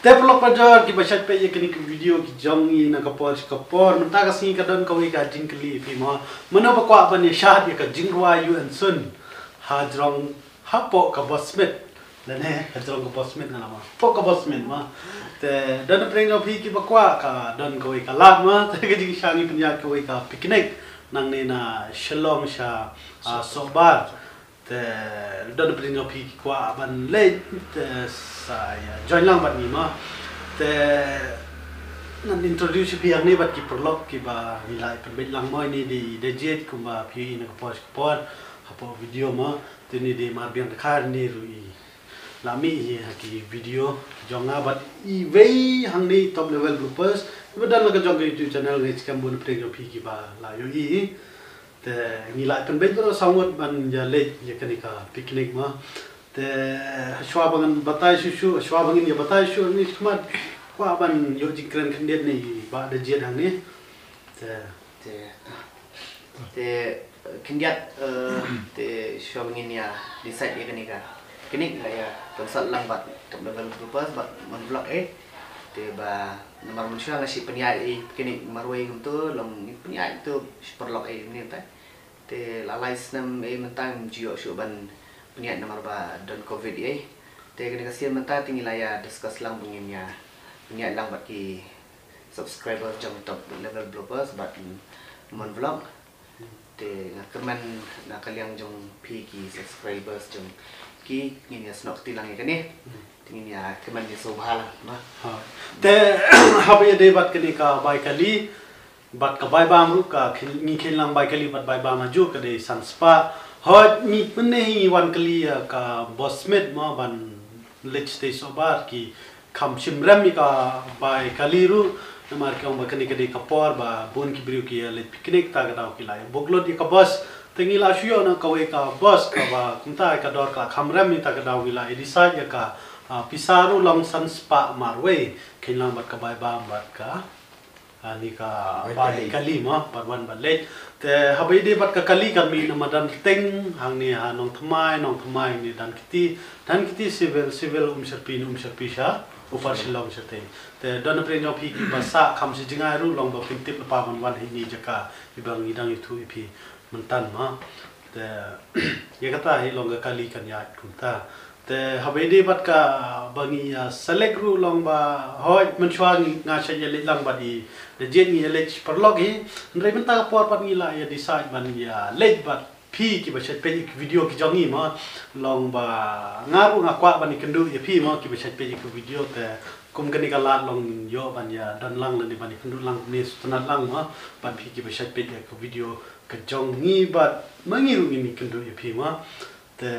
Develop aja kita baca pe ye kini video ki jongi na kapor menta ka singi kadon ko ka jingkli pi mo mano ba kwa ban ye shad ye ka jingwa yu and sun hajrong hapo ka bosmet lane hajrong ka bosmet na ma po ka bosmet ma te dan preng no pi ki ba kwa ka don ko ka lat ma te ka jing shangi punya ko ka picnic nang ne na shalom sha sobar te dan preng no pi ki kwa ban le saya join lang bat ni ma te nan introduce pi ang ni bat ki prolog ki ba nilai perbet lang mo ni di dejet ku ba pi na ko pon hapo video ma te ni di mar biang khar ni rui lami ki video jonga bat I wei hang ni top level bloopers badan la ka jong YouTube channel ni skam bun preng pi ki ba la yo I te nilai perbet ro sangot ban ya le ya kanika picnic ma te shwabangan batai shu shwabangin ya batai shu ni khmat kwa ban yo jikren khandet ni ba da jet hang ni te khandet te shwabangin ya decide ya kanika kini la ya konsat lang bat top level bloopers bat man vlog te ba nomor manusia la si penyai kini marwai untuk long penyai tu perlog ni ta te la lais nam mentang jio shu ban punya nomor ba don covid te kena kasihan mentah tinggi laya discuss lang bunyinya punya lang bagi subscriber jam top level bloopers bat mon vlog te kemen nak kalian jong ki subscribers jong ki ini snok tilang ya ni tinggi ya kemen ni sobhal ma te habi de bat kini ka bai kali bat ka bai bam ru ka ngi khilang bai kali bat bai bam ju ka de sanspa hot ni pene wan kali ka bosmet ma ban lech te sobar ki kham chimram mi ka bai kali ru namar ka ba kani kade ka por ba bon ki briu ki le picnic ta ga ki la boglot di ka bos tengi la shio na ka we ka bos ka ba kunta ka dor ka khamram mi ta ga daw la edisa ya ka pisaru long san spa marwe kinlang bat ka bai ba bat ka ani ka bai kali ma parwan ba le te habai de bat ka kali kan mi namadan teng hang ni ha nong thmai ni dan kiti civil serpi sha upar silong sate te don pre no pi ki basa kham si jingai ru long ba pintip pa man wan hi jaka ibang idang itu ipi mentan ma te ye kata hi long ka kali kan ya kunta te habai de bat ka bangi select ru long ba hoi menchwa nga cha ye lang ba di de jen ni le perlog hi ndre menta por pat ni la ya decide ban ya le bat pi ki ba chat pe video ki jongi ma long ba ngaru ngakwa ban ni kendu ya pi ma ki ba chat pe ki video te kum kani ka lat long yo ban ya dan lang le ban ni kendu lang ni sunat lang ma ban pi ki ba chat pe ki video ka jongi bat mangi ru ni kendu ya pi ma te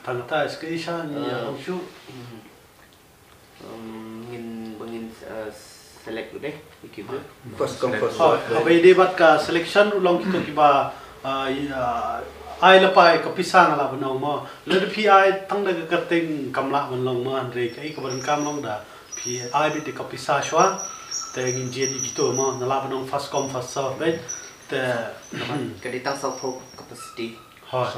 tangata skisha ni ya shu bangin select deh ikibu first come first habai de bat ka selection long kito kiba ai la pai ka pisang la banau ma le pi ai tang da ka ting kamla ban long ma andre kai ka ban kam long da pi ai bit ka pisa shwa te ngin je di kito ma na la banong first come first serve be te ka ditang saupo capacity ha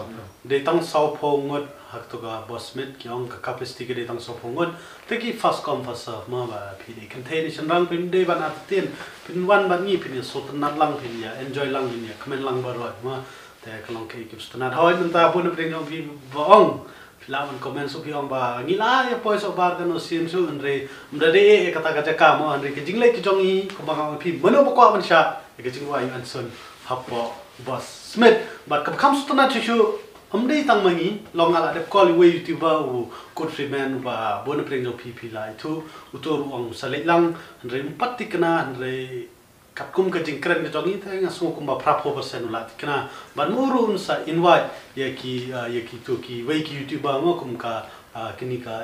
de tang sau pho ngot hak to ga bosmet kyong ka capacity ke de tang sau pho ngot te ki first come first serve ma ba pi de contain rang pin de ban atin pin wan ban ni pin so tan lang pin ya enjoy lang ni comment lang ba ro ma te kalong ke ki stanat hoy nun ta pun pin no vi bong filaman comment so piong ba ngila ya poi so bar kan no sim su andre mda de kata kata ka mo andre ke jingle ki jongi ko ba ka pi mono ba ko man sha ke jingwa yu anson hapo bos smith bat ka kham stanat chu amdei tang mangi long ala de call we youtuber u countryman ba bon pring no pp lai thu utor ong salek lang andre patikna andre kapkum ka jingkren ke jongi ta nga so kum ba prapo persen la tikna ban murun sa invite ya ki to ki we ki youtuber mo kum ka kini ka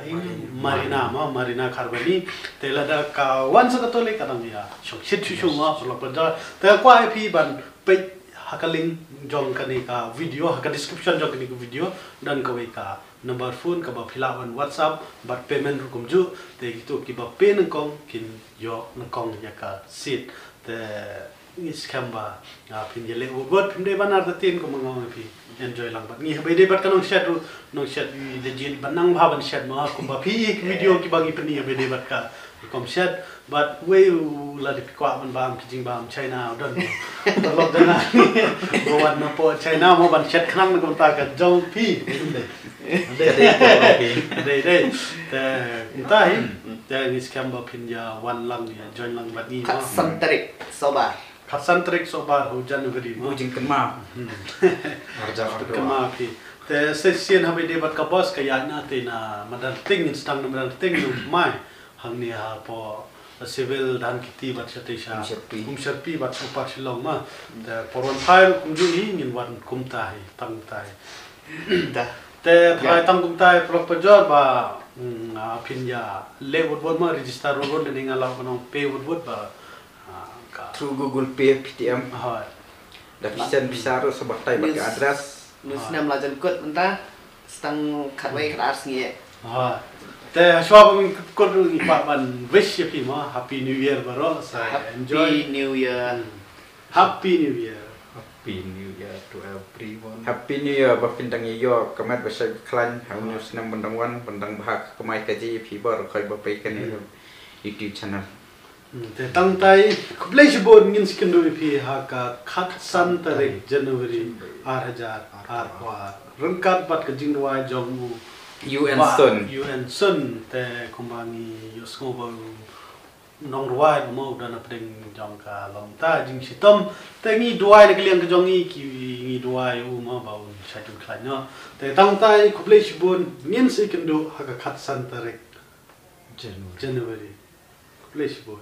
marina kharbani tela da ka wan sa ka tole ka dang ya shok shit chu ma lo pa da ta kwa ip ban pe hakaling jong kani ka video haka description jong kani ka video dan ka we ka number phone ka ba philawan whatsapp but payment rukum ju te gitu ki ba pay nang kong kin yo nang kong ya ka sit te ni skamba pin jele buat pin de banar tatin ko mangau pi enjoy lang bat ni be de bat kanong chat nong chat de jin banang bhaban chat ma ko ba pi video ki bagi pin be de bat ka kom chat but we la di kwa man bam kijing bam China don lok dana ko wan na po China mo ban chat khang ko ta ka jong pi đây te tai te ni skamba pin ya wan lang ya join lang bat ni Kat santrik sobar. khasan trik sobar hu January mo Ujing kenma. Arja kama pi te session habe de bat ka boss ka ya na te na madan ting instang na madan ting no mai hang ni ha po civil dan kiti bat chate sha kum sharpi bat super shilong ma te poron phai kum ju ni ngin wan kum tai tang tai Dah. te phai tang kum tai propojor ba pin ya le wot ma register ro de ninga la kono pay wot ba ka Through Google Pay PTM. ha Dah bisa sebagai pakai address. Nus nam la jan kot mentah. Stang kat wai kat ars ngie. ha te shwa ba ko ru pa ban wish ya pi ma happy new year baro sa enjoy Happy New Year. happy new year Happy New Year to everyone. Happy New Year bapin dang iyo kamat basai klan hau news nam bandang wan bandang bahak kemai kaji fiber kai bapai kan YouTube channel. te tang tai kublai jibon ngin sikendu pi ha ka khat san tarik January 2000 arwa rengkat bat ke jingwa jong UN Sun. UN Sun te kumbangi yosngo ba nong ruai mo dan apeng jong ka long ta jing sitom te ngi duai ne kliang ke jong ngi duai u ma ba un shatun klanyo te tang tai kublai jibon ngin sikendu ha ka khat san tarik January. January kublai jibon